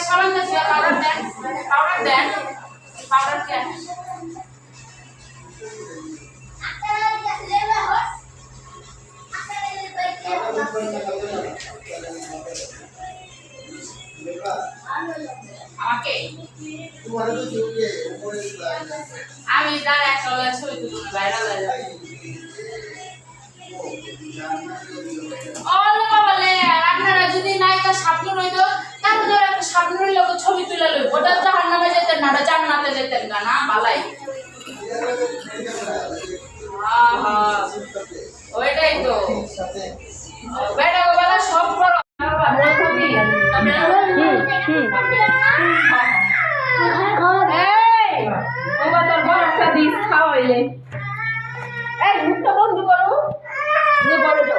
সাবান দেন পাউডার দেন পাউডার দেন পাউডার দেন আমাকে আমি তার একটা ছবি তুলব ভাইরাল হয়ে যাবে বলে আপনারা যদি নায়িকা স্বপ্ন রইতো তাহলে একটা স্বপ্নের লোক ছবি তুলে লইব ওটা জাহান্নামে যেতেন না জান্নাতে যেতেন না বালাই ওইটাই তো বেটা বেলা সব বড় বন্ধ করো